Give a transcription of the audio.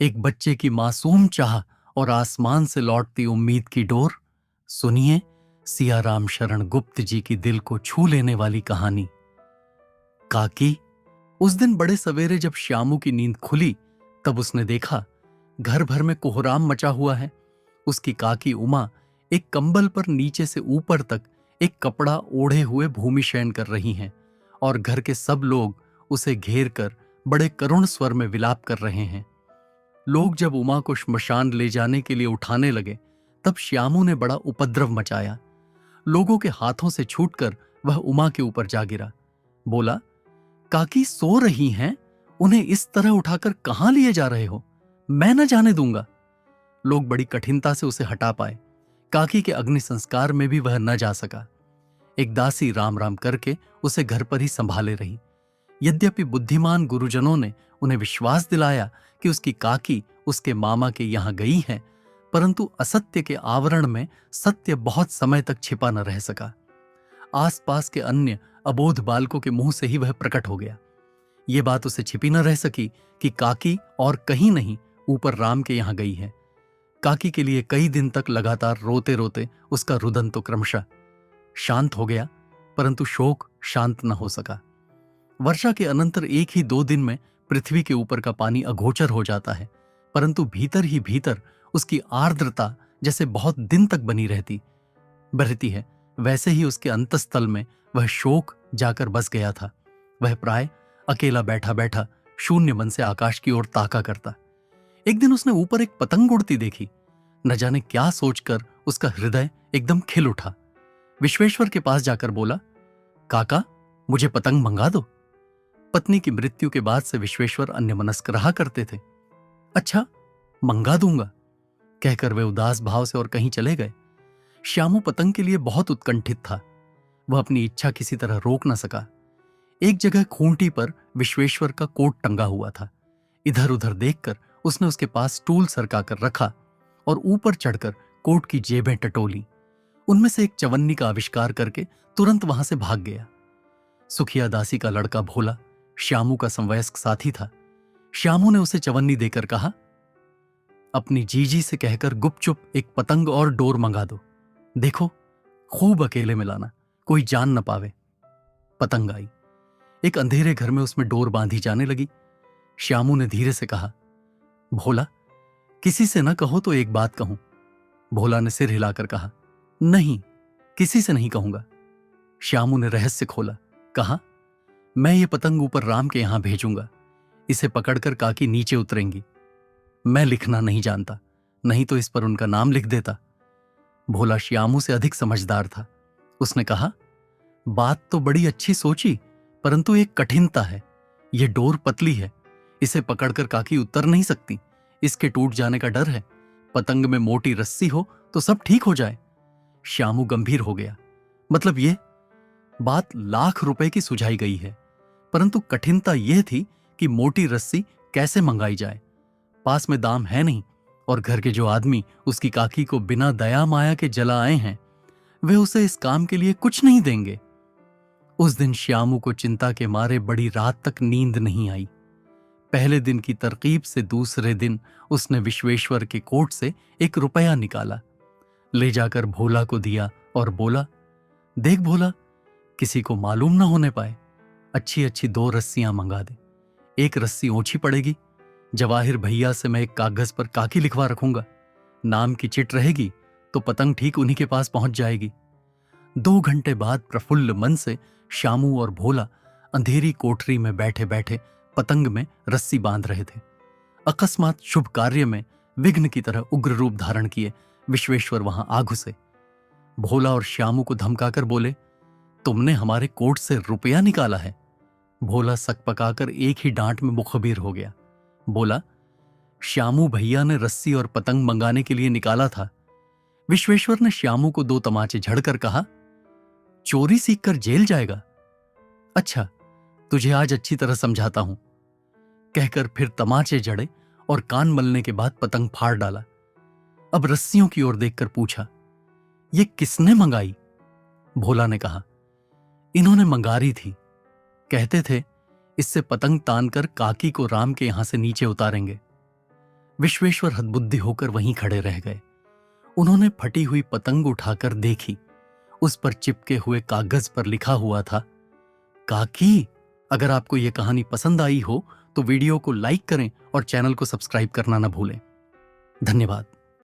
एक बच्चे की मासूम चाह और आसमान से लौटती उम्मीद की डोर। सुनिए सियाराम शरण गुप्त जी की दिल को छू लेने वाली कहानी। काकी। उस दिन बड़े सवेरे जब श्यामू की नींद खुली, तब उसने देखा घर भर में कोहराम मचा हुआ है। उसकी काकी उमा एक कंबल पर नीचे से ऊपर तक एक कपड़ा ओढ़े हुए भूमि शयन कर रही हैं और घर के सब लोग उसे घेर कर बड़े करुण स्वर में विलाप कर रहे हैं। लोग जब उमा को श्मशान ले जाने के लिए उठाने लगे, तब श्यामू ने बड़ा उपद्रव मचाया। लोगों के हाथों से छूटकर वह उमा के ऊपर जा गिरा। बोला, काकी सो रही हैं, उन्हें इस तरह उठाकर कहां लिए जा रहे हो? मैं न जाने दूंगा। लोग बड़ी कठिनता से उसे हटा पाए। काकी के अग्नि संस्कार में भी वह न जा सका। एक दासी राम राम करके उसे घर पर ही संभाले रही। यद्यपि बुद्धिमान गुरुजनों ने उन्हें विश्वास दिलाया कि उसकी काकी उसके मामा के यहां गई है, परंतु असत्य के आवरण में सत्य बहुत समय तक छिपा न रह सका। आसपास के अन्य अबोध बालकों के मुंह से ही वह प्रकट हो गया। ये बात उसे छिपी न रह सकी कि काकी और कहीं नहीं ऊपर राम के यहां गई है। काकी के लिए कई दिन तक लगातार रोते रोते उसका रुदन तो क्रमशः शांत हो गया, परंतु शोक शांत न हो सका। वर्षा के अनंतर एक ही 2 दिन में पृथ्वी के ऊपर का पानी अगोचर हो जाता है, परंतु भीतर ही भीतर उसकी आर्द्रता जैसे बहुत दिन तक बनी रहती है, वैसे ही उसके अंतस्थल में वह शोक जाकर बस गया था। वह प्राय अकेला बैठा बैठा शून्य मन से आकाश की ओर ताका करता। एक दिन उसने ऊपर एक पतंग उड़ती देखी। न जाने क्या सोचकर उसका हृदय एकदम खिल उठा। विश्वेश्वर के पास जाकर बोला, काका, मुझे पतंग मंगा दो। पत्नी की मृत्यु के बाद से विश्वेश्वर अन्यमनस्क रहा करते थे। अच्छा, मंगा दूंगा, कहकर वे उदास भाव से और कहीं चले गए। श्यामू पतंग के लिए बहुत उत्कंठित था। वह अपनी इच्छा किसी तरह रोक न सका। एक जगह खूंटी पर विश्वेश्वर का कोट टंगा हुआ था। इधर उधर देखकर उसने उसके पास स्टूल सरका कर रखा और ऊपर चढ़कर कोट की जेबें टटोली। उनमें से एक चवन्नी का आविष्कार करके तुरंत वहां से भाग गया। सुखिया दासी का लड़का भोला श्यामू का समवयस्क साथी था। श्यामू ने उसे चवन्नी देकर कहा, अपनी जीजी से कहकर गुपचुप एक पतंग और डोर मंगा दो। देखो, खूब अकेले में लाना, कोई जान न पावे। पतंग आई। एक अंधेरे घर में उसमें डोर बांधी जाने लगी। श्यामू ने धीरे से कहा, भोला, किसी से न कहो तो एक बात कहूं। भोला ने सिर हिलाकर कहा, नहीं, किसी से नहीं कहूंगा। श्यामू ने रहस्य खोला। कहा, मैं ये पतंग ऊपर राम के यहां भेजूंगा। इसे पकड़कर काकी नीचे उतरेंगी। मैं लिखना नहीं जानता, नहीं तो इस पर उनका नाम लिख देता। भोला श्यामू से अधिक समझदार था। उसने कहा, बात तो बड़ी अच्छी सोची, परंतु एक कठिनता है। यह डोर पतली है, इसे पकड़कर काकी उतर नहीं सकती। इसके टूट जाने का डर है। पतंग में मोटी रस्सी हो तो सब ठीक हो जाए। श्यामू गंभीर हो गया। मतलब ये बात लाख रुपए की सुझाई गई है, परंतु कठिनता यह थी कि मोटी रस्सी कैसे मंगाई जाए। पास में दाम है नहीं, और घर के जो आदमी उसकी काकी को बिना दया माया के जला आए हैं, वे उसे इस काम के लिए कुछ नहीं देंगे। उस दिन श्यामू को चिंता के मारे बड़ी रात तक नींद नहीं आई। पहले दिन की तरकीब से दूसरे दिन उसने विश्वेश्वर के कोट से 1 रुपया निकाला, ले जाकर भोला को दिया और बोला, देख भोला, किसी को मालूम ना होने पाए, अच्छी अच्छी 2 रस्सियां मंगा दे। एक रस्सी ओछी पड़ेगी। जवाहिर भैया से मैं एक कागज पर काकी लिखवा रखूंगा। नाम की चिट रहेगी तो पतंग ठीक उन्हीं के पास पहुंच जाएगी। 2 घंटे बाद प्रफुल्ल मन से श्यामू और भोला अंधेरी कोठरी में बैठे बैठे पतंग में रस्सी बांध रहे थे। अकस्मात शुभ कार्य में विघ्न की तरह उग्र रूप धारण किए विश्वेश्वर वहां आ घुसे। भोला और श्यामू को धमकाकर बोले, तुमने हमारे कोट से रुपया निकाला है। भोला सकपकाकर एक ही डांट में मुखबिर हो गया। बोला, श्यामू भैया ने रस्सी और पतंग मंगाने के लिए निकाला था। विश्वेश्वर ने श्यामू को 2 तमाचे झड़कर कहा, चोरी सीखकर जेल जाएगा। अच्छा, तुझे आज अच्छी तरह समझाता हूं, कहकर फिर तमाचे जड़े और कान मलने के बाद पतंग फाड़ डाला। अब रस्सियों की ओर देखकर पूछा, ये किसने मंगाई? भोला ने कहा, इन्होंने मंगारी थी। कहते थे इससे पतंग तानकर काकी को राम के यहां से नीचे उतारेंगे। विश्वेश्वर हतबुद्धि होकर वहीं खड़े रह गए। उन्होंने फटी हुई पतंग उठाकर देखी। उस पर चिपके हुए कागज पर लिखा हुआ था, काकी। अगर आपको यह कहानी पसंद आई हो तो वीडियो को लाइक करें और चैनल को सब्सक्राइब करना न भूलें। धन्यवाद।